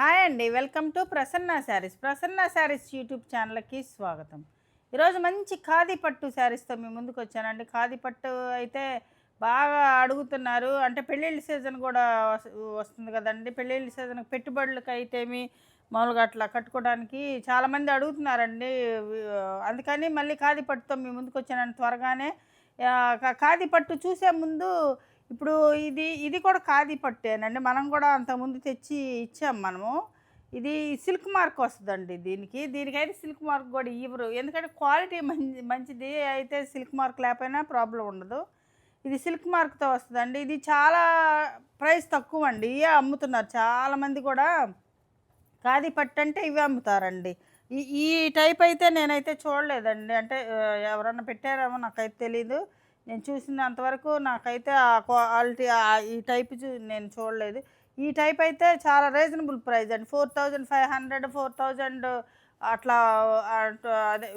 Hi అండి. Welcome to Prasanna saris. Prasanna saris YouTube ఛానల్‌కి స్వాగతం. ఈరోజు మంచి ఖాదీ పట్టు శారీస్‌తో మీ ముందుకొచ్చానండి. ఖాదీ పట్టు అయితే బాగా అడుగుతున్నారు. అంటే పెళ్ళిళ్ళ సీజన్ కూడా వస్తుంది కదండీ! పెళ్ళిళ్ళ సీజన్‌కి పెట్టుబడులకైతేమి మామూలుగా అట్లా కట్టుకోవడానికి చాలామంది అడుగుతున్నారండి. అందుకని మళ్ళీ ఖాదీ పట్టుతో మీ ముందుకొచ్చానండి త్వరగానే. ఖాదీ పట్టు చూసే ముందు ఇప్పుడు ఇది కూడా ఖాదీ పట్టేనండి. మనం కూడా అంతకుముందు తెచ్చి ఇచ్చాం మనము. ఇది సిల్క్ మార్క్ వస్తదండి దీనికి. దీనికైతే సిల్క్ మార్క్ కూడా ఇవ్వరు. ఎందుకంటే క్వాలిటీ మంచిది అయితే సిల్క్ మార్క్ లేకపోయినా ప్రాబ్లమ్ ఉండదు. ఇది సిల్క్ మార్క్‌తో వస్తదండి. ఇది చాలా ప్రైస్ తక్కువండి. ఇయే అమ్ముతున్నారు. చాలామంది కూడా ఖాదీ పట్టంటే ఇవే అమ్ముతారండి. ఈ ఈ టైప్ అయితే నేనైతే చూడలేదండి. అంటే ఎవరన్నా పెట్టారేమో నాకైతే తెలీదు. నేను చూసినంత వరకు నాకైతే ఆ క్వాలిటీ ఈ టైప్ నేను చూడలేదు. ఈ టైప్ అయితే చాలా రీజనబుల్ ప్రైస్ అండి. 4500, 4000 అట్లా అదే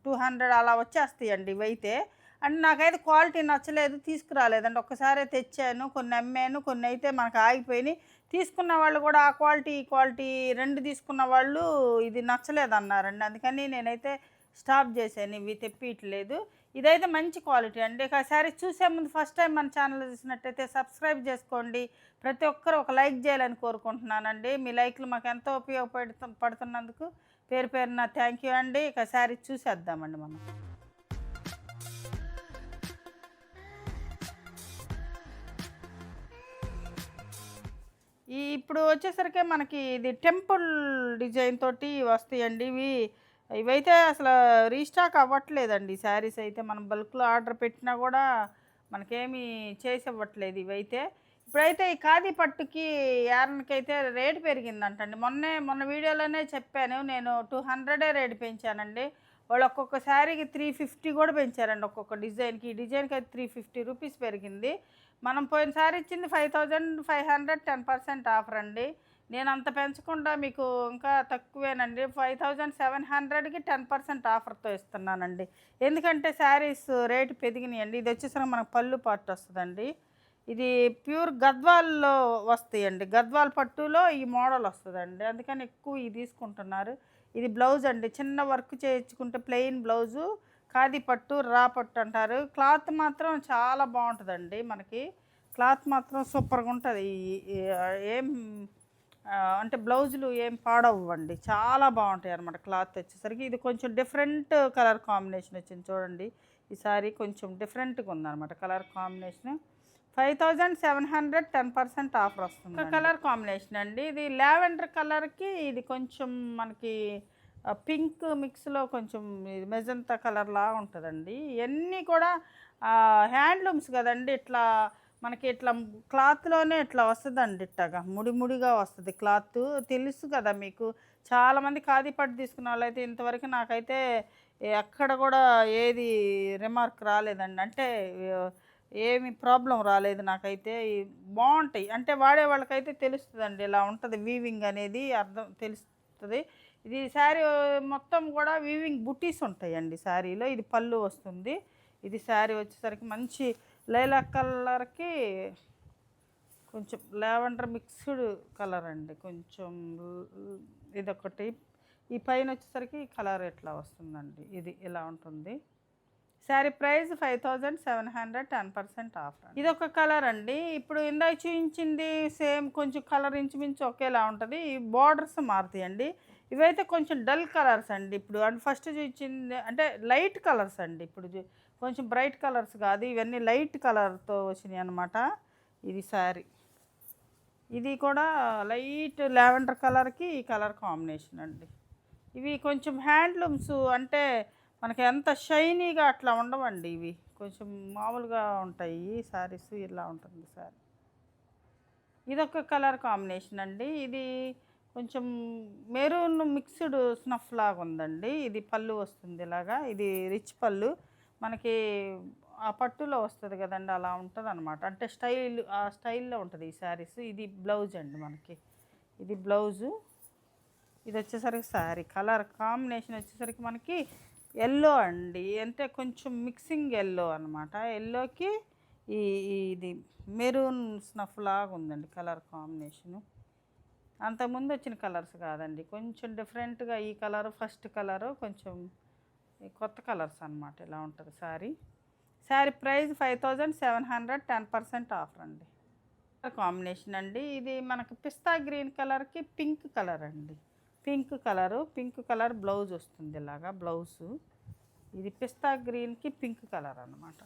200 అలా వచ్చేస్తాయండి ఇవైతే. అంటే నాకైతే క్వాలిటీ నచ్చలేదు, తీసుకురాలేదండి. ఒక్కసారే తెచ్చాను, కొన్ని అమ్మాను, కొన్ని అయితే మనకు ఆగిపోయినాయి. తీసుకున్న వాళ్ళు కూడా ఆ క్వాలిటీ, ఈ క్వాలిటీ 2 తీసుకున్న వాళ్ళు ఇది నచ్చలేదన్నారండి. అందుకని నేనైతే స్టాప్ చేశాను. ఇవి తెప్పియట్లేదు. ఇదైతే మంచి క్వాలిటీ అండి. ఇక శారీస్ చూసే ముందు ఫస్ట్ టైం మన ఛానల్ చూసినట్టయితే సబ్స్క్రైబ్ చేసుకోండి. ప్రతి ఒక్కరు ఒక లైక్ చేయాలని కోరుకుంటున్నానండి. మీ లైక్లు మాకు ఎంతో పడుతున్నందుకు పేరు పేరున థ్యాంక్ యూ అండి. ఇక శారీస్ చూసేద్దామండి మనం. ఇప్పుడు వచ్చేసరికి మనకి ఇది టెంపుల్ డిజైన్ తోటి వస్తాయండి ఇవైతే అసలు రీస్టాక్ అవ్వట్లేదండి. శారీస్ అయితే మనం బల్క్లో ఆర్డర్ పెట్టినా కూడా మనకేమీ చేసి ఇవ్వట్లేదు ఇవైతే. ఇప్పుడైతే ఈ ఖాదీ పట్టుకి యారన్కైతే రేటు పెరిగిందంటండి. మొన్న వీడియోలోనే చెప్పాను, నేను 200 రేటు పెంచానండి. వాళ్ళు ఒక్కొక్క శారీకి 350 కూడా పెంచారండి. ఒక్కొక్క డిజైన్కి, ఈ డిజైన్కి అయితే 350 రూపీస్ పెరిగింది. మనం పోయినసారి ఇచ్చింది 5500, 10% ఆఫర్ అండి. నేను అంత పెంచకుండా మీకు ఇంకా తక్కువేనండి, 5700కి 10% ఆఫర్తో ఇస్తున్నానండి. ఎందుకంటే శారీస్ రేటు పెరిగినాయండి. ఇది వచ్చేసరికి మనకు పళ్ళు పార్ట్ వస్తుందండి. ఇది ప్యూర్ గద్వాల్లో వస్తాయండి. గద్వాల్ పట్టులో ఈ మోడల్ వస్తుందండి. అందుకని ఎక్కువ ఇది తీసుకుంటున్నారు. ఇది బ్లౌజ్ అండి. చిన్న వర్క్ చేయించుకుంటే ప్లెయిన్ బ్లౌజు, ఖాదీ పట్టు, రా పట్టు అంటారు. క్లాత్ మాత్రం చాలా బాగుంటుందండి. మనకి క్లాత్ మాత్రం సూపర్గా ఉంటుంది. ఏం అంటే బ్లౌజులు ఏం పాడవ్వండి, చాలా బాగుంటాయి అన్నమాట. క్లాత్ వచ్చేసరికి ఇది కొంచెం డిఫరెంట్ కలర్ కాంబినేషన్ వచ్చింది చూడండి. ఈ సారీ కొంచెం డిఫరెంట్గా ఉందన్నమాట కలర్ కాంబినేషన్. 5700, 10% ఆఫర్ వస్తుంది. కలర్ కాంబినేషన్ అండి. ఇది లావెండర్ కలర్కి ఇది కొంచెం మనకి పింక్ మిక్స్లో కొంచెం ఇది మెజంతా కలర్లా ఉంటుందండి. ఇవన్నీ కూడా హ్యాండ్లూమ్స్ కదండి. ఇట్లా మనకి ఇట్లా క్లాత్లోనే ఇట్లా వస్తుందండి. ఇట్లాగా ముడి ముడిగా వస్తుంది క్లాత్. తెలుసు కదా మీకు. చాలామంది ఖాదీ పట్టు తీసుకున్న వాళ్ళైతే ఇంతవరకు నాకైతే ఎక్కడ కూడా ఏది రిమార్క్ రాలేదండి. అంటే ఏమి ప్రాబ్లం రాలేదు నాకైతే. బాగుంటాయి అంటే వాడే వాళ్ళకైతే తెలుస్తుందండి. ఇలా ఉంటుంది వీవింగ్ అనేది అర్థం తెలుస్తుంది. ఇది శారీ మొత్తం కూడా వీవింగ్ బుటీస్ ఉంటాయండి శారీలో. ఇది పళ్ళు వస్తుంది. ఇది శారీ వచ్చేసరికి మంచి లైలాక్ కలర్కి కొంచెం లావెండర్ మిక్స్డ్ కలర్ అండి. కొంచెం ఇదొకటి. ఈ పైన వచ్చేసరికి కలర్ ఎట్లా వస్తుందండి. ఇది ఇలా ఉంటుంది. Sari price 5700, 10% offer. ఇది ఒక కలర్ అండి. ఇప్పుడు ఇందాక చూపించింది సేమ్ కొంచెం కలర్ ఇంచుమించు ఒకేలా ఉంటుంది. ఈ బార్డర్స్ మారుతాయండి. ఇవైతే కొంచెం డల్ కలర్స్ అండి. ఇప్పుడు అంటే ఫస్ట్ చూపించింది అంటే లైట్ కలర్స్ అండి. ఇప్పుడు కొంచెం బ్రైట్ కలర్స్ కాదు, ఇవన్నీ లైట్ కలర్తో వచ్చినాయి అనమాట. ఇది శారీ. ఇది కూడా లైట్ లావెండర్ కలర్కి ఈ కలర్ కాంబినేషన్ అండి. ఇవి కొంచెం హ్యాండ్లూమ్స్ అంటే మనకి ఎంత షైనీగా అట్లా ఉండవండి. ఇవి కొంచెం మామూలుగా ఉంటాయి. శారీస్ ఇలా ఉంటుంది శారీ. ఇదొక కలర్ కాంబినేషన్ అండి. ఇది కొంచెం మెరూన్ మిక్స్డ్ స్నఫ్ లాగా ఉందండి. ఇది పళ్ళు వస్తుంది ఇలాగా. ఇది రిచ్ పళ్ళు మనకి ఆ పట్టులో వస్తుంది కదండి, అలా ఉంటుంది అనమాట. అంటే ఆ స్టైల్లో ఉంటుంది ఈ శారీస్. ఇది బ్లౌజ్ అండి మనకి. ఇది బ్లౌజు. ఇది వచ్చేసరికి శారీ కలర్ కాంబినేషన్ వచ్చేసరికి మనకి ఎల్లో అండి. అంటే కొంచెం మిక్సింగ్ ఎల్లో అనమాట. ఎల్లోకి ఇది మెరూన్ స్నఫ్ లాగా ఉందండి కలర్ కాంబినేషను. అంతకుముందు వచ్చిన కలర్స్ కాదండి, కొంచెం డిఫరెంట్గా ఈ కలర్ ఫస్ట్ కలరు కొంచెం కొత్త కలర్స్ అనమాట. ఇలా ఉంటుంది శారీ. శారీ ప్రైస్ 5700, 10% ఆఫర్ అండి. కాంబినేషన్ అండి, ఇది మనకి పిస్తా గ్రీన్ కలర్కి పింక్ కలర్ అండి. పింక్ కలర్ బ్లౌజ్ వస్తుంది ఇలాగా బ్లౌజు. ఇది పిస్తా గ్రీన్కి పింక్ కలర్ అనమాట.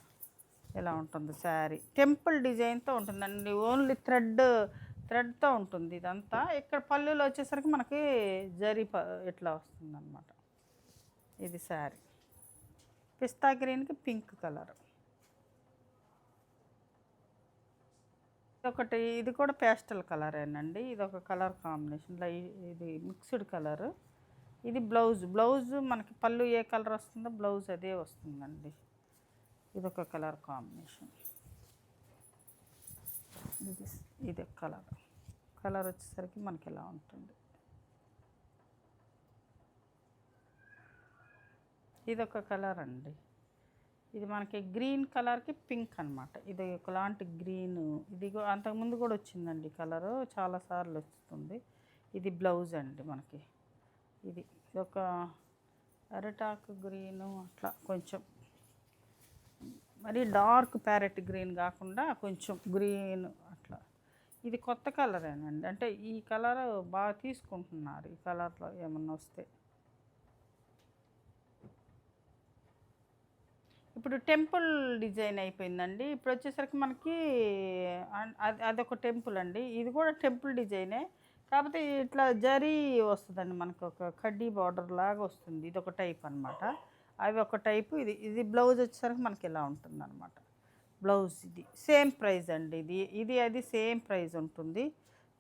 ఇలా ఉంటుంది శారీ. టెంపుల్ డిజైన్తో ఉంటుందండి, ఓన్లీ థ్రెడ్తో ఉంటుంది ఇదంతా. ఇక్కడ పళ్ళులో వచ్చేసరికి మనకి జరీ ఇట్లా వస్తుంది అనమాట. ఇది శారీ పిస్తా గ్రీన్కి పింక్ కలర్. ఇది కూడా పేస్టల్ కలరేనండి. ఇది ఒక కలర్ కాంబినేషన్, ఇది మిక్స్డ్ కలర్. ఇది బ్లౌజ్ మనకి పళ్ళు ఏ కలర్ వస్తుందో బ్లౌజ్ అదే వస్తుందండి. ఇది ఒక కలర్ కాంబినేషన్. ఇది కలర్ వచ్చేసరికి మనకి ఇలా ఉంటుంది. ఇది ఒక కలర్ అండి. ఇది మనకి గ్రీన్ కలర్కి పింక్ అనమాట. ఇది ఒకలాంటి గ్రీన్. ఇది అంతకుముందు కూడా వచ్చిందండి కలరు, చాలాసార్లు వస్తుంది. ఇది బ్లౌజ్ అండి మనకి. ఇది ఒక అరిటాకు గ్రీను అట్లా, కొంచెం మరి డార్క్ ప్యారెట్ గ్రీన్ కాకుండా కొంచెం గ్రీన్ అట్లా. ఇది కొత్త కలరేనండి, అంటే ఈ కలర్ బాగా తీసుకుంటున్నారు. ఈ కలర్లో ఏమన్నా వస్తే. ఇప్పుడు టెంపుల్ డిజైన్ అయిపోయిందండి. ఇప్పుడు వచ్చేసరికి మనకి అదొక టెంపుల్ అండి. ఇది కూడా టెంపుల్ డిజైనే, కాకపోతే ఇట్లా జరీ వస్తుందండి మనకు, ఒక కడ్డీ బార్డర్ లాగా వస్తుంది. ఇది ఒక టైప్ అనమాట, అవి ఒక టైపు. ఇది బ్లౌజ్ వచ్చేసరికి మనకి ఇలా ఉంటుంది అనమాట. బ్లౌజ్ ఇది సేమ్ ప్రైస్ అండి. అది సేమ్ ప్రైస్ ఉంటుంది.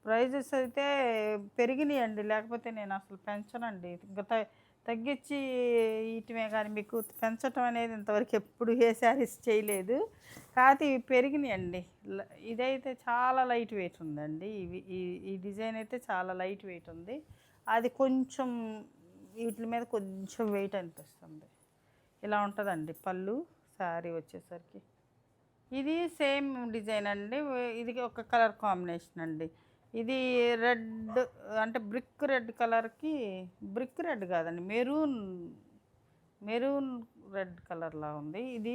ప్రైజెస్ అయితే పెరిగినాయండి, లేకపోతే నేను అసలు పెంచనండి. ఇంకా తగ్గించి ఇటుమే కానీ మీకు పెంచటం అనేది ఇంతవరకు ఎప్పుడు ఏ శారీస్ చేయలేదు. కాకపోతే ఇవి పెరిగినాయండి. ఇదైతే చాలా లైట్ వెయిట్ ఉందండి. ఈ డిజైన్ అయితే చాలా లైట్ వెయిట్ ఉంది. అది కొంచెం వీటి మీద కొంచెం వెయిట్ అనిపిస్తుంది. ఇలా ఉంటుందండి పళ్ళు. శారీ వచ్చేసరికి ఇది సేమ్ డిజైన్ అండి. ఇది ఒక కలర్ కాంబినేషన్ అండి. ఇది రెడ్, అంటే బ్రిక్ రెడ్ కలర్కి, బ్రిక్ రెడ్ కాదండి, మెరూన్ రెడ్ కలర్లా ఉంది. ఇది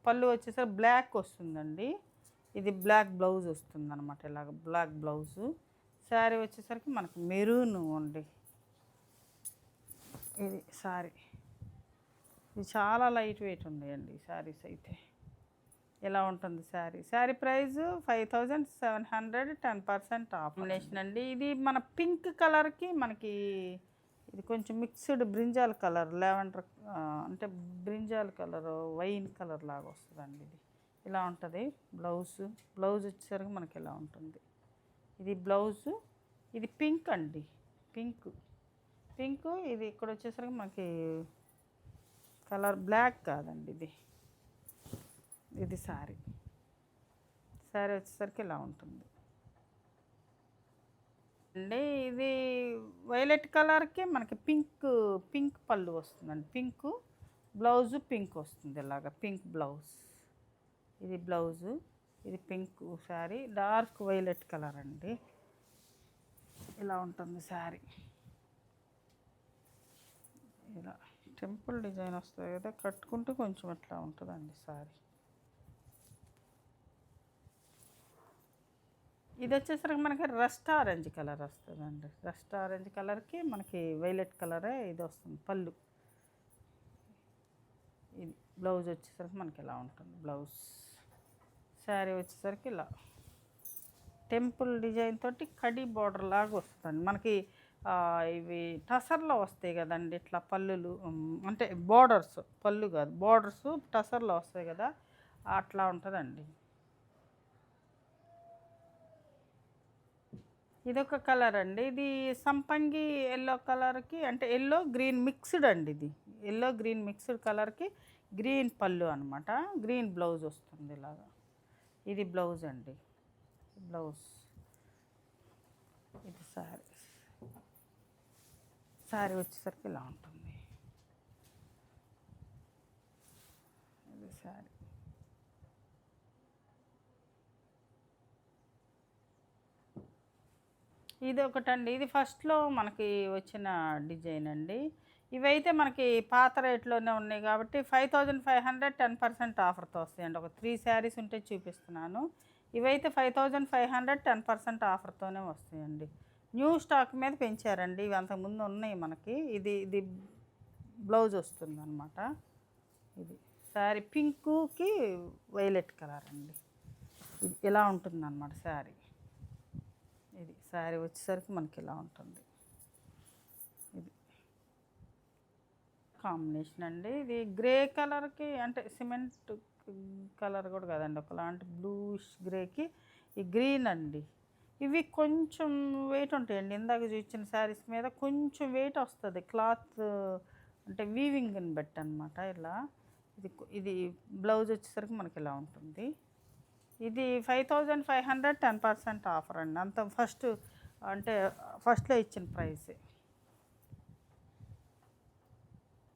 పళ్ళు వచ్చేసరికి బ్లాక్ వస్తుందండి. ఇది బ్లాక్ బ్లౌజ్ వస్తుంది అనమాట, ఇలాగ బ్లాక్ బ్లౌజు. శారీ వచ్చేసరికి మనకు మెరూన్ అండి. ఇది శారీ. ఇది చాలా లైట్ వెయిట్ ఉన్నాయండి ఈ శారీస్ అయితే. ఇలా ఉంటుంది శారీ ప్రైస్ 5700, 10% ఆఫ్ అండి. ఇది మన పింక్ కలర్కి మనకి ఇది కొంచెం మిక్స్డ్ బ్రింజాల్ కలర్, లావెండర్ అంటే బ్రింజాల్ కలర్, వైన్ కలర్ లాగా వస్తుందండి. ఇది ఇలా ఉంటుంది బ్లౌజ్ వచ్చేసరికి మనకి ఇలా ఉంటుంది. ఇది బ్లౌజు. ఇది పింక్ అండి, పింక్. ఇది ఇక్కడ వచ్చేసరికి మనకి కలర్ బ్లాక్ కాదండి. ఇది శారీ వచ్చేసరికి ఇలా ఉంటుంది అండి. ఇది వైలెట్ కలర్కి మనకి పింక్ పళ్ళు వస్తుందండి. బ్లౌజు పింక్ వస్తుంది, ఇలాగా పింక్ బ్లౌజ్. ఇది బ్లౌజు. ఇది pink sari, dark violet colour అండి. ఇలా ఉంటుంది శారీ. ఇలా టెంపుల్ డిజైన్ వస్తుంది కదా, కట్టుకుంటే కొంచెం ఇట్లా ఉంటుందండి శారీ. ఇది వచ్చేసరికి మనకి రస్ట్ ఆరెంజ్ కలర్ వస్తుందండి. రస్ట్ ఆరెంజ్ కలర్కి మనకి వైలెట్ కలరే ఇది వస్తుంది పళ్ళు. ఇది బ్లౌజ్ వచ్చేసరికి మనకి ఇలా ఉంటుంది బ్లౌజ్. శారీ వచ్చేసరికి ఇలా టెంపుల్ డిజైన్ తోటి కడీ బార్డర్ లాగా వస్తుందండి మనకి. ఇవి టసర్లో వస్తాయి కదండి ఇట్లా పళ్ళులు, అంటే బార్డర్స్, పళ్ళు కాదు బార్డర్స్ టసర్లో వస్తాయి కదా, అట్లా ఉంటుందండి. ఇదొక కలర్ అండి. ఇది సంపంగి ఎల్లో కలర్కి, అంటే ఎల్లో గ్రీన్ మిక్స్డ్ అండి. ఇది ఎల్లో గ్రీన్ మిక్స్డ్ కలర్కి గ్రీన్ పళ్ళు అనమాట. గ్రీన్ బ్లౌజ్ వస్తుంది ఇలాగా. ఇది బ్లౌజ్ అండి, బ్లౌజ్. ఇది శారీ వచ్చేసరికి ఇలా ఉంటుంది. ఇది శారీ. ఇది ఒకటండి. ఇది ఫస్ట్‌లో మనకి వచ్చిన డిజైన్ అండి. ఇవైతే మనకి పాత రేట్‌లోనే ఉన్నాయి కాబట్టి 5500 10% ఆఫర్‌తో వస్తాయండి. ఒక 3 శారీస్ ఉంటే చూపిస్తున్నాను. ఇవైతే 5500 10% ఆఫర్‌తోనే వస్తాయండి. న్యూ స్టాక్ మీద పెంచారండి. ఇవి అంతకుముందు ఉన్నాయి మనకి. ఇది బ్లౌజ్ వస్తుందనమాట. ఇది శారీ పింకుకి వైలెట్ కలర్ అండి. ఇది ఇలా ఉంటుందన్నమాట శారీ. ఇది శారీ వచ్చేసరికి మనకి ఇలా ఉంటుంది. ఇది కాంబినేషన్ అండి. ఇది గ్రే కలర్కి అంటే సిమెంట్ కలర్ కూడా కదండి, ఒకలాంటి బ్లూష్ గ్రేకి ఈ గ్రీన్ అండి. ఇవి కొంచెం వెయిట్ ఉంటాయండి. ఇందాక చూసిన శారీస్ మీద కొంచెం వెయిట్ వస్తుంది క్లాత్, అంటే వీవింగ్ని బట్టి అనమాట. ఇలా ఇది బ్లౌజ్ వచ్చేసరికి మనకి ఇలా ఉంటుంది. ఇది 5500 10% ఆఫర్ అండి. అంత ఫస్ట్లో ఇచ్చిన ప్రైసే.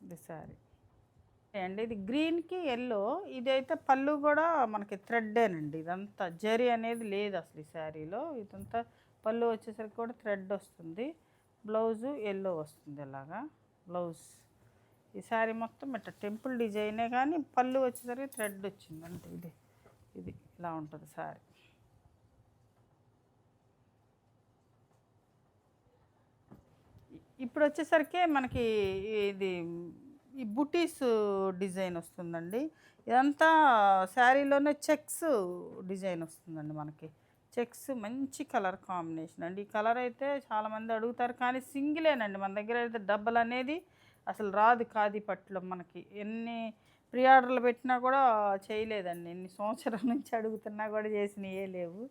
ఇది శారీ అండి. ఇది గ్రీన్కి ఎల్లో. ఇదైతే పళ్ళు కూడా మనకి థ్రెడ్డేనండి. ఇదంతా జరీ అనేది లేదు అసలు ఈ శారీలో. ఇదంతా పళ్ళు వచ్చేసరికి కూడా థ్రెడ్ వస్తుంది. బ్లౌజు ఎల్లో వస్తుంది ఇలాగా బ్లౌజ్. ఈ శారీ మొత్తం ఇట్లా టెంపుల్ డిజైనే కానీ పళ్ళు వచ్చేసరికి థ్రెడ్ వచ్చింది అంటే ఇది ఇలా ఉంటుంది శారీ. ఇప్పుడు వచ్చేసరికి మనకి ఇది ఈ బుటీస్ డిజైన్ వస్తుందండి. ఇదంతా శారీలోనే చెక్స్ డిజైన్ వస్తుందండి మనకి. చెక్స్ మంచి కలర్ కాంబినేషన్ అండి. ఈ కలర్ అయితే చాలామంది అడుగుతారు కానీ సింగిలేనండి మన దగ్గర. అయితే డబ్బల్ అనేది అసలు రాదు ఖాదీ పట్టులో మనకి. ఎన్ని ప్రీ ఆర్డర్లు పెట్టినా కూడా చేయలేదండి. ఎన్ని సంవత్సరాల నుంచి అడుగుతున్నా కూడా చేసినవే లేవు.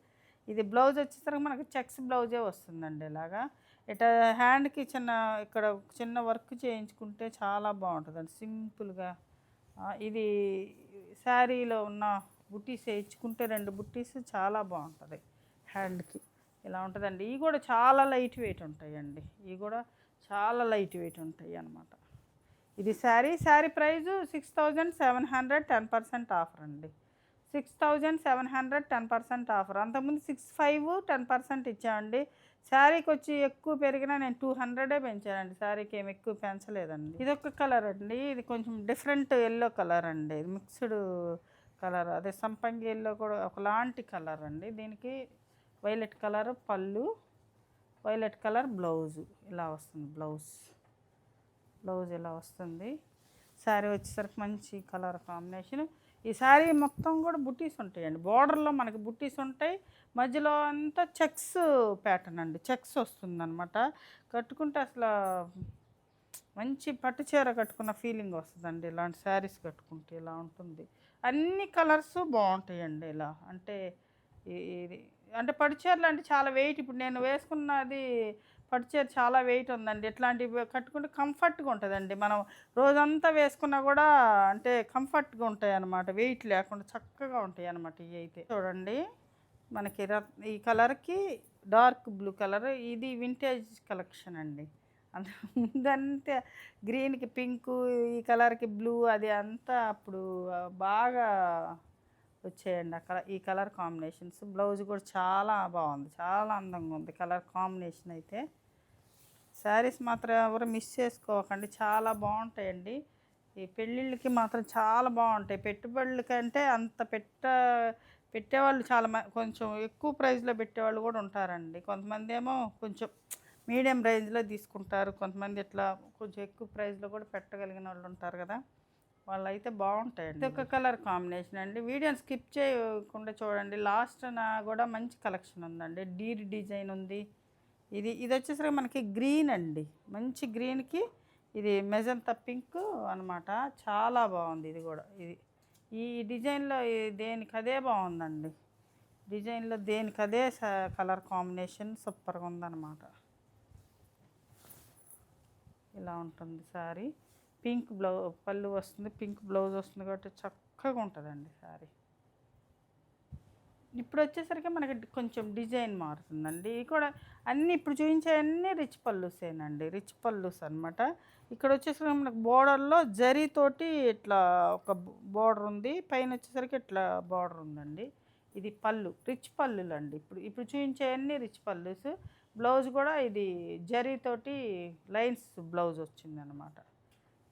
ఇది బ్లౌజ్ వచ్చేసరికి మనకి చెక్స్ బ్లౌజే వస్తుందండి. ఇలాగా ఇట్లా హ్యాండ్కి ఇక్కడ చిన్న వర్క్ చేయించుకుంటే చాలా బాగుంటుందండి సింపుల్గా. ఇది శారీలో ఉన్న బుట్టీస్ వేయించుకుంటే 2 బుట్టీస్ చాలా బాగుంటుంది హ్యాండ్కి. ఇలా ఉంటుందండి. ఇవి కూడా చాలా లైట్ వెయిట్ ఉంటాయండి. ఇవి కూడా చాలా లైట్ వెయిట్ ఉంటాయి అన్నమాట. ఇది శారీ ప్రైజు 6700 10% ఆఫర్ అండి. 6700 10% ఆఫర్. అంతకుముందు 65 10% ఇచ్చామండి. శారీకి వచ్చి ఎక్కువ పెరిగినా నేను 200 పెంచానండి. శారీకి ఏమి ఎక్కువ పెంచలేదండి. ఇది ఒక కలర్ అండి. ఇది కొంచెం డిఫరెంట్ ఎల్లో కలర్ అండి. ఇది మిక్స్డ్ కలర్, అదే సంపంగి ఎల్లో కూడా ఒకలాంటి కలర్ అండి. దీనికి వైలెట్ కలర్ పళ్ళు, వైలెట్ కలర్ బ్లౌజు ఇలా వస్తుంది. బ్లౌజ్ ఇలా వస్తుంది. శారీ వచ్చేసరికి మంచి కలర్ కాంబినేషన్. ఈ శారీ మొత్తం కూడా బుట్టీస్ ఉంటాయండి. బోర్డర్లో మనకి బుట్టీస్ ఉంటాయి. మధ్యలో అంతా చెక్స్ ప్యాటర్న్ అండి. చెక్స్ వస్తుందన్నమాట. కట్టుకుంటే అసలు మంచి పట్టు చీర కట్టుకున్న ఫీలింగ్ వస్తుందండి. ఇలాంటి శారీస్ కట్టుకుంటే ఇలా ఉంటుంది. అన్ని కలర్స్ బాగుంటాయండి. ఇలా అంటే ఇది అంటే పట్టు చీరలు అంటే చాలా వెయిట్. ఇప్పుడు నేను వేసుకున్నది పట్టు చీర చాలా వెయిట్ ఉందండి. ఇట్లాంటివి కట్టుకుంటే కంఫర్ట్గా ఉంటుందండి. మనం రోజంతా వేసుకున్నా కూడా అంటే కంఫర్ట్గా ఉంటాయి అన్నమాట. వెయిట్ లేకుండా చక్కగా ఉంటాయి అన్నమాట. ఇవి అయితే చూడండి మనకి ఈ కలర్కి డార్క్ బ్లూ కలర్. ఇది వింటేజ్ కలెక్షన్ అండి. అంత ముందంతే గ్రీన్కి పింకు, ఈ కలర్కి బ్లూ, అది అంతా అప్పుడు బాగా వచ్చాయండి అక్కడ ఈ కలర్ కాంబినేషన్స్. బ్లౌజ్ కూడా చాలా బాగుంది, చాలా అందంగా ఉంది కలర్ కాంబినేషన్ అయితే. శారీస్ మాత్రం ఎవరు మిస్ చేసుకోకండి, చాలా బాగుంటాయండి. ఈ పెళ్ళిళ్ళకి మాత్రం చాలా బాగుంటాయి. పెట్టుబడుల కంటే అంత పెట్టేవాళ్ళు కొంచెం ఎక్కువ ప్రైస్లో పెట్టేవాళ్ళు కూడా ఉంటారండి. కొంతమంది ఏమో కొంచెం మీడియం రేంజ్లో తీసుకుంటారు. కొంతమంది ఇట్లా కొంచెం ఎక్కువ ప్రైస్లో కూడా పెట్టగలిగిన వాళ్ళు ఉంటారు కదా, వాళ్ళు అయితే బాగుంటాయండి. ఇది ఒక కలర్ కాంబినేషన్ అండి. వీడియోని స్కిప్ చేయకుండా చూడండి. లాస్ట్న కూడా మంచి కలెక్షన్ ఉందండి. డీర్ డిజైన్ ఉంది. ఇది వచ్చేసరికి మనకి గ్రీన్ అండి. మంచి గ్రీన్కి ఇది మెజంతా పింక్ అనమాట. చాలా బాగుంది ఇది కూడా. ఈ డిజైన్లో దేనికదే బాగుందండి. డిజైన్లో దేనికదే కలర్ కాంబినేషన్ సూపర్గా ఉందన్నమాట. ఇలా ఉంటుంది శారీ. పింక్ పళ్ళు వస్తుంది, పింక్ బ్లౌజ్ వస్తుంది కాబట్టి చక్కగా ఉంటుందండి శారీ. ఇప్పుడు వచ్చేసరికి మనకి కొంచెం డిజైన్ మారుతుందండి. కూడా అన్నీ ఇప్పుడు చూపించే అన్నీ రిచ్ పళ్ళుసేనండి. రిచ్ పళ్ళుస్ అనమాట. ఇక్కడ వచ్చేసరికి మనకు బోర్డర్లో జరీతోటి ఇట్లా ఒక బోర్డర్ ఉంది, పైన వచ్చేసరికి ఇట్లా బోర్డర్ ఉందండి. ఇది పళ్ళు, రిచ్ పళ్ళులు అండి. ఇప్పుడు చూపించే అన్నీ రిచ్ పళ్ళుస్. బ్లౌజ్ కూడా ఇది జరీతోటి లైన్స్ బ్లౌజ్ వచ్చిందనమాట.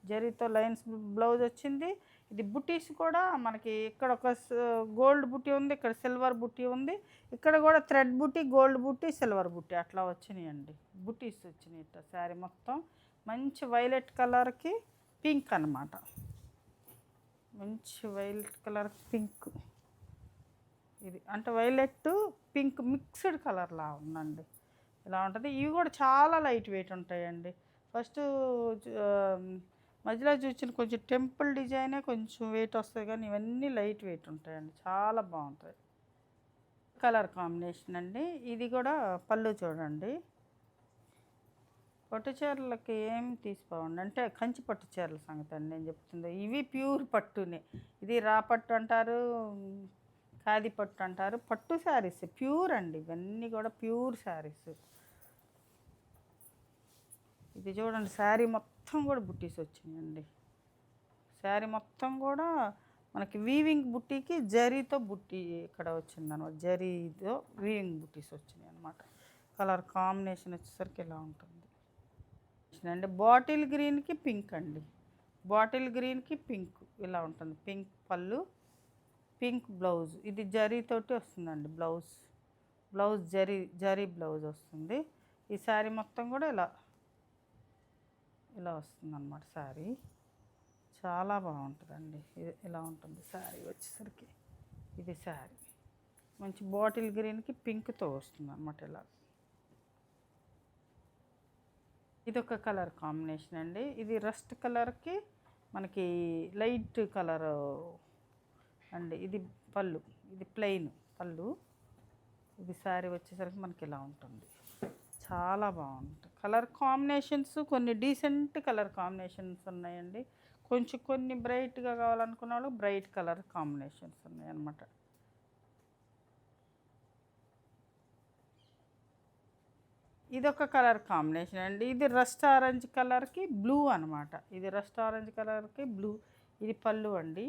జరీతో లైన్స్ బ్లౌజ్ వచ్చింది. ఇది బుటీస్ కూడా మనకి ఇక్కడ ఒక గోల్డ్ బుటీ ఉంది, ఇక్కడ సిల్వర్ బుటీ ఉంది, ఇక్కడ కూడా థ్రెడ్ బుటీ, గోల్డ్ బుటీ, సిల్వర్ బుటీ అట్లా వచ్చినాయండి. బుటీస్ వచ్చినాయి ఇట్లా శారీ మొత్తం. మంచి వైలెట్ కలర్కి పింక్ అనమాట. మంచి వైలెట్ కలర్ పింక్. ఇది అంటే వైలెట్ పింక్ మిక్స్డ్ కలర్లా ఉందండి. ఇలా ఉంటుంది. ఇవి కూడా చాలా లైట్ వెయిట్ ఉంటాయండి. ఫస్ట్ మధ్యలో చూసిన కొంచెం టెంపుల్ డిజైనే కొంచెం వెయిట్ వస్తుంది, కానీ ఇవన్నీ లైట్ వెయిట్ ఉంటాయండి. చాలా బాగుంటాయి. కలర్ కాంబినేషన్ అండి. ఇది కూడా పళ్ళు చూడండి. పట్టు చీరలకి ఏం తీసుకోండి అంటే కంచి పట్టు చీరల సంగతి అండి నేను చెప్తుంది. ఇవి ప్యూర్ పట్టునే. ఇది రా పట్టు అంటారు, ఖాదీ పట్టు అంటారు. పట్టు శారీస్ ప్యూర్ అండి. ఇవన్నీ కూడా ప్యూర్ శారీస్. ఇది చూడండి, శారీ మొత్తం కూడా బుట్టీస్ వచ్చినాయండి. శారీ మొత్తం కూడా మనకి వీవింగ్ బుట్టీకి జరీతో బుట్టి ఇక్కడ వచ్చిందనమాట. జరీతో వీవింగ్ బుట్టీస్ వచ్చినాయి అనమాట. కలర్ కాంబినేషన్ వచ్చేసరికి ఇలా ఉంటుంది అండి. బాటిల్ గ్రీన్కి పింక్ అండి. బాటిల్ గ్రీన్కి పింక్ ఇలా ఉంటుంది. పింక్ పళ్ళు, పింక్ బ్లౌజ్. ఇది జరీతోటి వస్తుందండి బ్లౌజ్. బ్లౌజ్ జరీ బ్లౌజ్ వస్తుంది. ఈ శారీ మొత్తం కూడా ఇలా వస్తుందన్నమాట. శారీ చాలా బాగుంటుందండి. ఇది ఇలా ఉంటుంది శారీ వచ్చేసరికి. ఇది శారీ మంచి బాటిల్ గ్రీన్కి పింక్తో వస్తుంది అన్నమాట. ఇలా ఇది ఒక కలర్ కాంబినేషన్ అండి. ఇది రస్ట్ కలర్కి మనకి లైట్ కలర్ అండి. ఇది పళ్ళు, ఇది ప్లెయిన్ పళ్ళు. ఇది శారీ వచ్చేసరికి మనకి ఇలా ఉంటుంది. చాలా బాగుంటుంది. కలర్ కాంబినేషన్స్ కొన్ని డీసెంట్ కలర్ కాంబినేషన్స్ ఉన్నాయండి. కొన్ని బ్రైట్గా కావాలనుకున్న వాళ్ళు బ్రైట్ కలర్ కాంబినేషన్స్ ఉన్నాయన్నమాట. ఇదొక కలర్ కాంబినేషన్ అండి. ఇది రస్ట్ ఆరెంజ్ కలర్కి బ్లూ అనమాట. ఇది రస్ట్ ఆరెంజ్ కలర్కి బ్లూ. ఇది పళ్ళు అండి.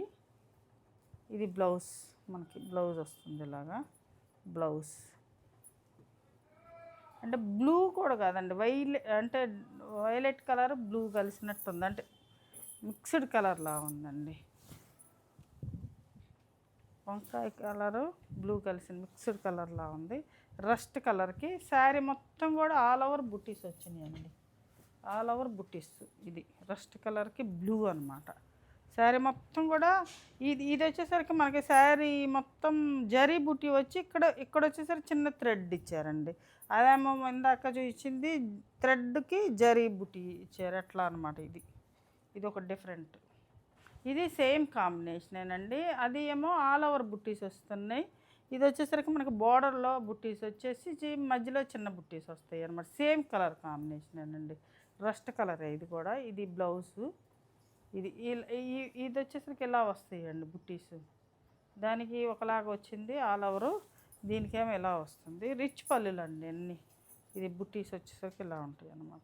ఇది బ్లౌజ్. మనకి బ్లౌజ్ వస్తుంది ఇలాగా. బ్లౌజ్ అంటే బ్లూ కూడా కాదండి, అంటే వైలెట్ కలర్ బ్లూ కలిసినట్టుంది. అంటే మిక్స్డ్ కలర్లా ఉందండి. వంకాయ కలరు బ్లూ కలిసిన మిక్స్డ్ కలర్లా ఉంది. రస్ట్ కలర్కి శారీ మొత్తం కూడా ఆల్ ఓవర్ బుట్టీస్ వచ్చినాయండి. ఆల్ ఓవర్ బుట్టీస్. ఇది రస్ట్ కలర్కి బ్లూ అనమాట. శారీ మొత్తం కూడా ఇది వచ్చేసరికి మనకి శారీ మొత్తం జరీ బుట్టి వచ్చి ఇక్కడ వచ్చేసరికి చిన్న థ్రెడ్ ఇచ్చారండి. అదేమో ఇందాక ఇచ్చింది థ్రెడ్కి జరీ బుట్టి ఇచ్చారు అట్లా అనమాట. ఇది ఒక డిఫరెంట్. ఇది సేమ్ కాంబినేషనేనండి. అది ఏమో ఆల్ ఓవర్ బుట్టీస్ వస్తున్నాయి. ఇది వచ్చేసరికి మనకి బోర్డర్లో బుట్టీస్ వచ్చేసి మధ్యలో చిన్న బుట్టీస్ వస్తాయి అనమాట. Same colour కాంబినేషనేనండి. రస్ట్ కలరే ఇది కూడా. ఇది బ్లౌజు. ఇది వచ్చేసరికి ఇలా వస్తాయండి బుట్టీస్. దానికి ఒకలాగా వచ్చింది ఆల్ ఓవరు, దీనికేమో ఇలా వస్తుంది. రిచ్ పళ్ళులు అండి అన్నీ. ఇది బుట్టీస్ వచ్చేసరికి ఇలా ఉంటాయి అన్నమాట.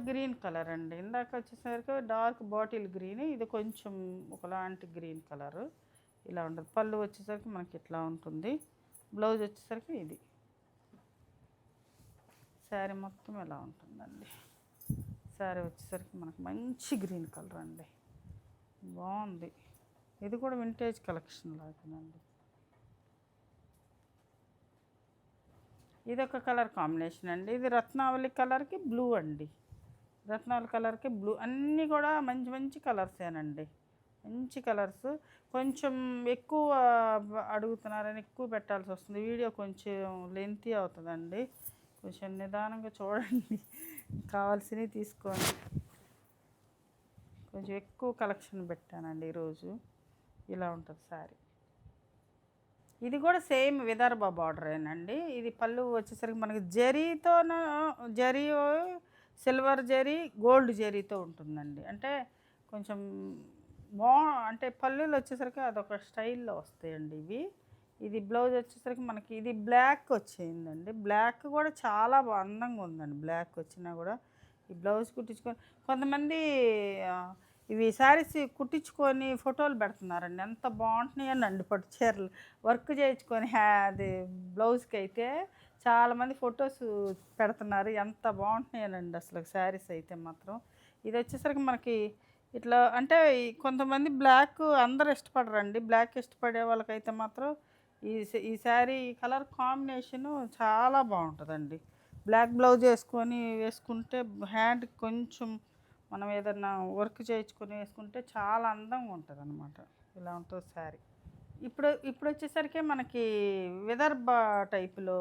గ్రీన్ కలర్ అండి. ఇందాక వచ్చేసరికి డార్క్ బాటిల్ గ్రీన్, ఇది కొంచెం ఒకలాంటి గ్రీన్ కలరు ఇలా ఉంటుంది. పళ్ళు వచ్చేసరికి మనకి ఇట్లా ఉంటుంది. బ్లౌజ్ వచ్చేసరికి ఇది. శారీ మొత్తం ఇలా ఉంటుందండి. శారీ వచ్చేసరికి మనకు మంచి గ్రీన్ కలర్ అండి. బాగుంది. ఇది కూడా వింటేజ్ కలెక్షన్ లాగానండి. ఇది ఒక కలర్ కాంబినేషన్ అండి. ఇది రత్నావళి కలర్కి బ్లూ అండి. రత్నావళి కలర్కి బ్లూ. అన్నీ కూడా మంచి మంచి కలర్సేనండి. మంచి కలర్స్. కొంచెం ఎక్కువ అడుగుతున్నారని ఎక్కువ పెట్టాల్సి వస్తుంది. వీడియో కొంచెం లెంతీ అవుతుందండి. కొంచెం నిదానంగా చూడండి, కావాల్సినవి తీసుకోండి. కొంచెం ఎక్కువ కలెక్షన్ పెట్టానండి ఈరోజు. ఇలా ఉంటుంది శారీ. ఇది కూడా సేమ్ విదర్భ బార్డరేనండి. ఇది పళ్ళు వచ్చేసరికి మనకి జరీతోనూ జరీ సిల్వర్ జరీ గోల్డ్ జరీతో ఉంటుందండి. అంటే కొంచెం అంటే పళ్ళులు వచ్చేసరికి అదొక స్టైల్లో వస్తాయండి ఇవి. ఇది బ్లౌజ్ వచ్చేసరికి మనకి ఇది బ్లాక్ వచ్చిందండి. బ్లాక్ కూడా చాలా అందంగా ఉందండి. బ్లాక్ వచ్చినా కూడా ఈ బ్లౌజ్ కుట్టించుకొని కొంతమంది ఇవి శారీస్ కుట్టించుకొని ఫోటోలు పెడుతున్నారండి. ఎంత బాగుంటున్నాయండి పట్టు చీరలు వర్క్ చేయించుకొని. అది బ్లౌజ్కి అయితే చాలామంది ఫొటోస్ పెడుతున్నారు. ఎంత బాగుంటున్నాయనండి అసలు శారీస్ అయితే మాత్రం. ఇది వచ్చేసరికి మనకి ఇట్లా అంటే కొంతమంది బ్లాక్ అందరూ ఇష్టపడరండి. బ్లాక్ ఇష్టపడే వాళ్ళకైతే మాత్రం ఈ శారీ కలర్ కాంబినేషను చాలా బాగుంటుందండి. బ్లాక్ బ్లౌజ్ వేసుకుంటే హ్యాండ్కి కొంచెం మనం ఏదన్నా వర్క్ చేయించుకొని వేసుకుంటే చాలా అందంగా ఉంటుంది అనమాట. ఇలా ఉంటుంది శారీ. ఇప్పుడు వచ్చేసరికి మనకి విదర్భ టైపులో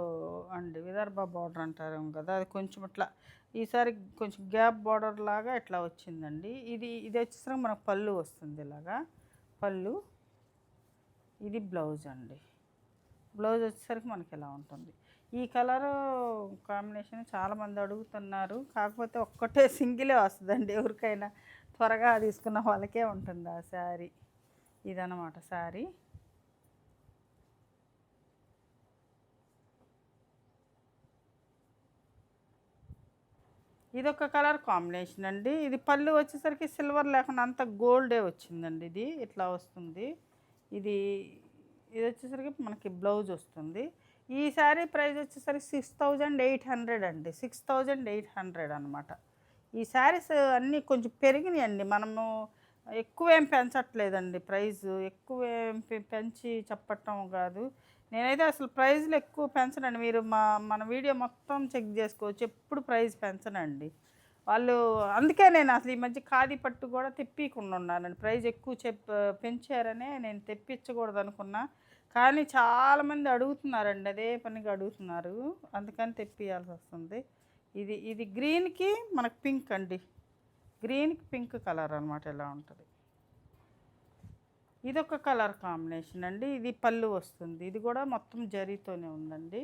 అండి. విదర్భ బార్డర్ అంటారు కదా, అది కొంచెం ఇట్లా ఈసారి కొంచెం గ్యాప్ బార్డర్ లాగా ఇట్లా వచ్చిందండి. ఇది వచ్చేసరికి మనకు పళ్ళు వస్తుంది ఇలాగా. పళ్ళు, ఇది బ్లౌజ్ అండి. బ్లౌజ్ వచ్చేసరికి మనకి ఇలా ఉంటుంది. ఈ కలరు కాంబినేషన్ చాలామంది అడుగుతున్నారు. కాకపోతే ఒక్కటే సింగిలే వస్తుందండి. ఎవరికైనా త్వరగా తీసుకున్న వాళ్ళకే ఉంటుంది ఆ శారీ. ఇదన్నమాట శారీ. ఇదొక కలర్ కాంబినేషన్ అండి. ఇది పళ్ళు వచ్చేసరికి సిల్వర్ లేకుండా అంత గోల్డే వచ్చిందండి. ఇది ఇట్లా వస్తుంది. ఇది ఇది వచ్చేసరికి మనకి బ్లౌజ్ వస్తుంది. ఈ శారీ ప్రైస్ వచ్చేసరికి 6800 అండి. 6800 అనమాట. ఈ శారీస్ అన్నీ కొంచెం పెరిగినాయండి. మనము ఎక్కువేం పెంచట్లేదండి. ప్రైజు ఎక్కువేం పెంచి చెప్పటం కాదు. నేనైతే అసలు ప్రైజ్లు ఎక్కువ పెంచనండి. మీరు మన వీడియో మొత్తం చెక్ చేసుకోవచ్చు. ఎప్పుడు ప్రైస్ పెంచనండి. వాళ్ళు అందుకే నేను అసలు ఈ మధ్య ఖాదీ పట్టు కూడా తెప్పకుండా ఉన్నానండి. ప్రైజ్ ఎక్కువ పెంచారనే నేను తెప్పించకూడదు అనుకున్నా. కానీ చాలామంది అడుగుతున్నారండి, అదే పనిగా అడుగుతున్నారు. అందుకని తెప్పియాల్సి వస్తుంది. ఇది గ్రీన్కి మనకు పింక్ అండి. గ్రీన్కి పింక్ కలర్ అనమాట. ఇలా ఉంటుంది. ఇదొక కలర్ కాంబినేషన్ అండి. ఇది పళ్ళు వస్తుంది. ఇది కూడా మొత్తం జరీతోనే ఉందండి.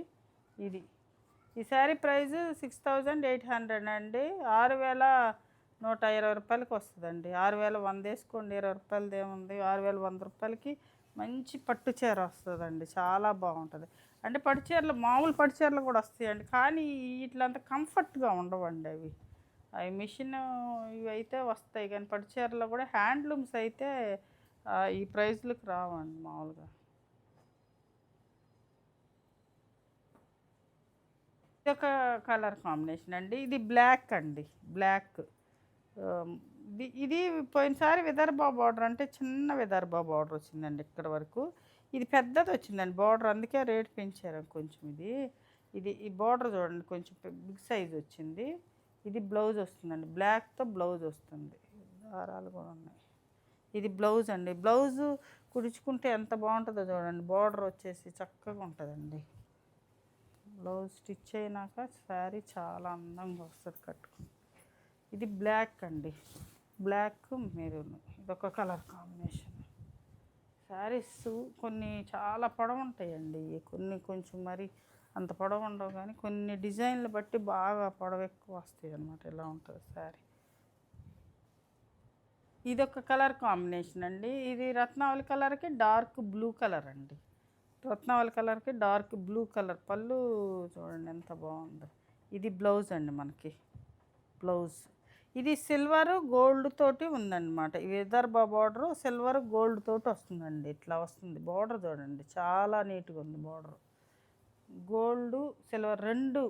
ఈ శారీ ప్రైజు 6800 అండి. 6120 రూపాయలకి వస్తుందండి. 6100 వేసుకోండి, 20 రూపాయలది ఏముంది. 6100 రూపాయలకి మంచి పట్టు చీర వస్తుందండి. చాలా బాగుంటుంది. అంటే పట్టు చీరలు మామూలు పట్టు చీరలు కూడా వస్తాయండి. కానీ ఇట్లంత కంఫర్ట్గా ఉండవండి అవి మిషన్ ఇవి అయితే వస్తాయి. కానీ పట్టు చీరలో కూడా హ్యాండ్లూమ్స్ అయితే ఈ ప్రైజ్లకు రావండి మామూలుగా. ఇదొక కలర్ కాంబినేషన్ అండి. ఇది బ్లాక్ అండి. బ్లాక్. ఇది పోయినసారి విదర్భ బార్డర్ అంటే చిన్న విదర్భ బార్డర్ వచ్చిందండి ఇక్కడ వరకు. ఇది పెద్దది వచ్చిందండి బార్డర్. అందుకే రేట్ పెంచారు కొంచెం. ఈ బార్డర్ చూడండి, కొంచెం బిగ్ సైజ్ వచ్చింది. ఇది బ్లౌజ్ వస్తుందండి. బ్లాక్తో బ్లౌజ్ వస్తుంది. దారాలు కూడా ఉన్నాయి. ఇది బ్లౌజ్ అండి. బ్లౌజు కుడుచుకుంటే ఎంత బాగుంటుందో చూడండి. బార్డర్ వచ్చేసి చక్కగా ఉంటుందండి. బ్లౌజ్ స్టిచ్ అయినాక శారీ చాలా అందంగా వస్తుంది కట్టుకుని. ఇది బ్లాక్ అండి. Black maroon. ఇదొక కలర్ కాంబినేషన్. శారీస్ కొన్ని చాలా పొడవు ఉంటాయండి. కొన్ని కొంచెం మరి అంత పొడవు ఉండవు, కానీ కొన్ని డిజైన్లు బట్టి బాగా పొడవు ఎక్కువ వస్తాయి అన్నమాట. ఇలా ఉంటుంది శారీ. ఇదొక కలర్ కాంబినేషన్ అండి. ఇది రత్నావళి కలర్కి డార్క్ బ్లూ కలర్ అండి. రత్నావళి కలర్కి డార్క్ బ్లూ కలర్. పళ్ళు చూడండి ఎంత బాగుందో. ఇది బ్లౌజ్ అండి మనకి. బ్లౌజ్ ఇది సిల్వర్ గోల్డ్ తోటి ఉందన్నమాట. ఈ విదర్భ బార్డర్ సిల్వర్ గోల్డ్ తోటి వస్తుందండి. ఇట్లా వస్తుంది బార్డర్. చూడండి చాలా నీట్గా ఉంది బార్డర్. గోల్డ్ సిల్వర్ రెండు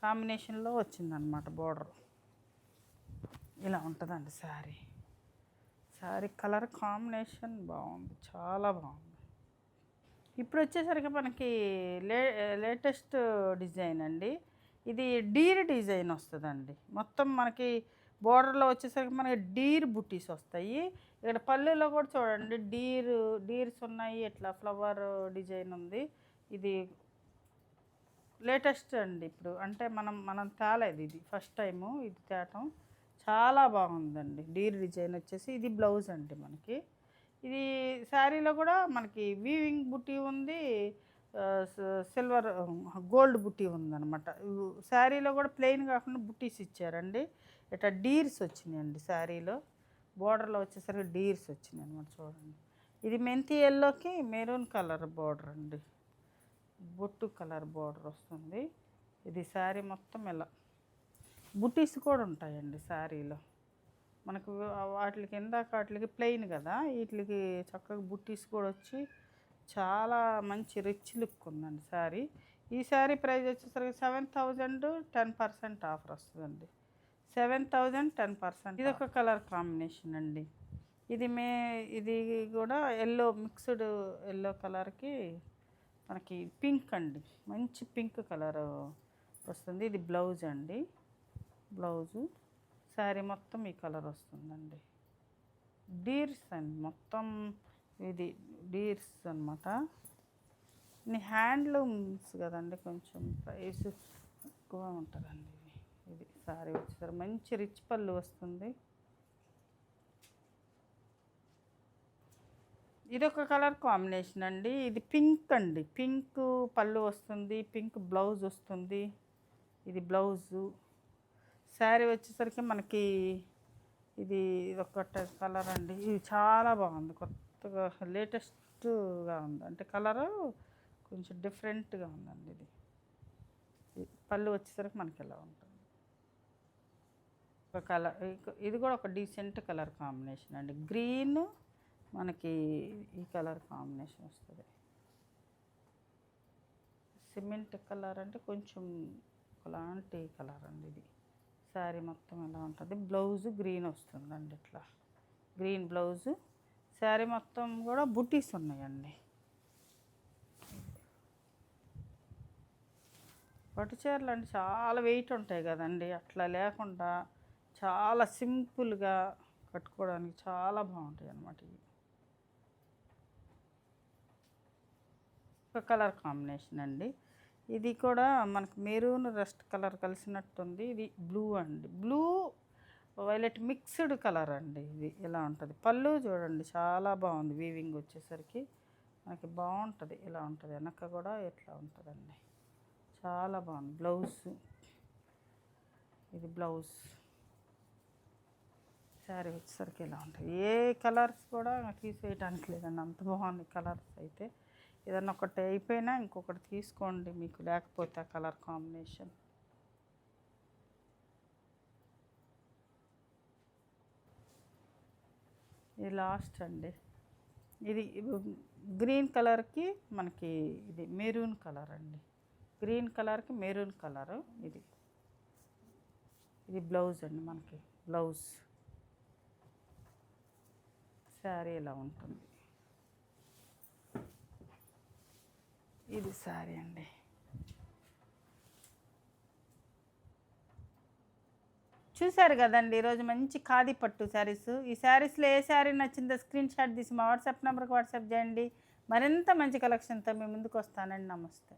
కాంబినేషన్లో వచ్చిందనమాట బార్డర్. ఇలా ఉంటుందండి శారీ కలర్ కాంబినేషన్ బాగుంది, చాలా బాగుంది. ఇప్పుడు వచ్చేసరికి మనకి లేటెస్ట్ డిజైన్ అండి. ఇది డీర్ డిజైన్ వస్తుందండి. మొత్తం మనకి బోర్డర్లో వచ్చేసరికి మనకి డీర్ బుటీస్ వస్తాయి. ఇక్కడ పళ్ళులో కూడా చూడండి డీర్స్ ఉన్నాయి. ఇట్లా ఫ్లవర్ డిజైన్ ఉంది. ఇది లేటెస్ట్ అండి. ఇప్పుడు అంటే మనం తేలేదు, ఇది ఫస్ట్ టైము ఇది తేటం. చాలా బాగుందండి. డీర్ డిజైన్ వచ్చేసి ఇది బ్లౌజ్ అండి మనకి. ఇది శారీలో కూడా మనకి వీవింగ్ బుట్టి ఉంది, సిల్వర్ గోల్డ్ బుట్టి ఉందన్నమాట. శారీలో కూడా ప్లెయిన్ కాకుండా బుట్టీస్ ఇచ్చారండి. ఇట్లా డీర్స్ వచ్చినాయండి శారీలో. బోర్డర్లో వచ్చేసరికి డీర్స్ వచ్చినాయి అనమాట. చూడండి ఇది మెంతి ఎల్లోకి మెరూన్ కలర్ బోర్డర్ అండి. బొట్టు కలర్ బోర్డర్ వస్తుంది. ఇది శారీ మొత్తం ఇలా బుటీస్ కూడా ఉంటాయండి శారీలో. మనకు వాటికి ప్లెయిన్ కదా, వీటికి చక్కగా బుట్టీస్ కూడా వచ్చి చాలా మంచి రిచ్ లుక్ ఉందండి శారీ. ఈ శారీ ప్రైస్ వచ్చేసరికి 7,000 10% ఆఫర్ వస్తుందండి. 7,000 10%. ఇది ఒక కలర్ కాంబినేషన్ అండి. ఇది కూడా ఎల్లో మిక్స్డ్ ఎల్లో కలర్కి మనకి పింక్ అండి, మంచి పింక్ కలర్ వస్తుంది. ఇది బ్లౌజ్ అండి, బ్లౌజు శారీ మొత్తం ఈ కలర్ వస్తుందండి. డీర్స్ అండి మొత్తం, ఇది డీర్స్ అనమాట. హ్యాండ్లూమ్స్ కదండి, కొంచెం ప్రైస్ ఎక్కువ ఉంటుందండి. ఇది శారీ వచ్చేసరికి మంచి రిచ్ పళ్ళు వస్తుంది. ఇది ఒక కలర్ కాంబినేషన్ అండి. ఇది పింక్ అండి, పింక్ పళ్ళు వస్తుంది, పింక్ బ్లౌజ్ వస్తుంది. ఇది బ్లౌజు. శారీ వచ్చేసరికి మనకి ఇది ఒక కలర్ అండి. ఇది చాలా బాగుంది, కొత్తగా లేటెస్ట్గా ఉంది, అంటే కలరు కొంచెం డిఫరెంట్గా ఉందండి. ఇది పళ్ళు వచ్చేసరికి మనకి ఎలా ఉంటుంది, ఒక కలర్. ఇది కూడా ఒక డీసెంట్ కలర్ కాంబినేషన్ అండి. గ్రీన్ మనకి ఈ కలర్ కాంబినేషన్ వస్తుంది. సిమెంట్ కలర్ అంటే కొంచెం ఒకలాంటి కలర్ అండి. ఇది శారీ మొత్తం ఎలా ఉంటుంది. బ్లౌజు గ్రీన్ వస్తుందండి, ఇట్లా గ్రీన్ బ్లౌజు. శారీ మొత్తం కూడా బుటీస్ ఉన్నాయండి. పట్టు చీరలు అంటే చాలా వెయిట్ ఉంటాయి కదండి, అట్లా లేకుండా చాలా సింపుల్గా కట్టుకోవడానికి చాలా బాగుంటాయి అన్నమాట. ఇవి ఒక కలర్ కాంబినేషన్ అండి. ఇది కూడా మనకు మెరూన్ రస్ట్ కలర్ కలిసినట్టుంది. ఇది బ్లూ అండి, బ్లూ వైలెట్ మిక్స్డ్ కలర్ అండి. ఇది ఇలా ఉంటుంది. పళ్ళు చూడండి చాలా బాగుంది, వీవింగ్ వచ్చేసరికి మనకి బాగుంటుంది. ఇలా ఉంటుంది, వెనక కూడా ఇట్లా ఉంటుందండి, చాలా బాగుంది. బ్లౌజ్, ఇది బ్లౌజ్. శారీ వచ్చేసరికి ఇలా ఉంటుంది. ఏ కలర్స్ కూడా తీసేయడానికి లేదండి, అంత బాగుంది కలర్స్. అయితే ఏదన్నా ఒకటి అయిపోయినా ఇంకొకటి తీసుకోండి, మీకు లేకపోతే ఆ కలర్ కాంబినేషన్. ఇది లాస్ట్ అండి. ఇది గ్రీన్ కలర్కి మనకి ఇది మెరూన్ కలర్ అండి, గ్రీన్ కలర్కి మెరూన్ కలరు. ఇది బ్లౌజ్ అండి, మనకి బ్లౌజ్. శారీ ఇలా ఉంటుంది. ఇది శారీ అండి. చూశారు కదండి ఈరోజు మంచి ఖాదీ పట్టు శారీస్. ఈ శారీస్లో ఏ శారీ నచ్చిందో స్క్రీన్ షాట్ తీసి మా వాట్సాప్ నెంబర్కి వాట్సాప్ చేయండి. మరింత మంచి కలెక్షన్తో మీ ముందుకు వస్తానండి. నమస్తే.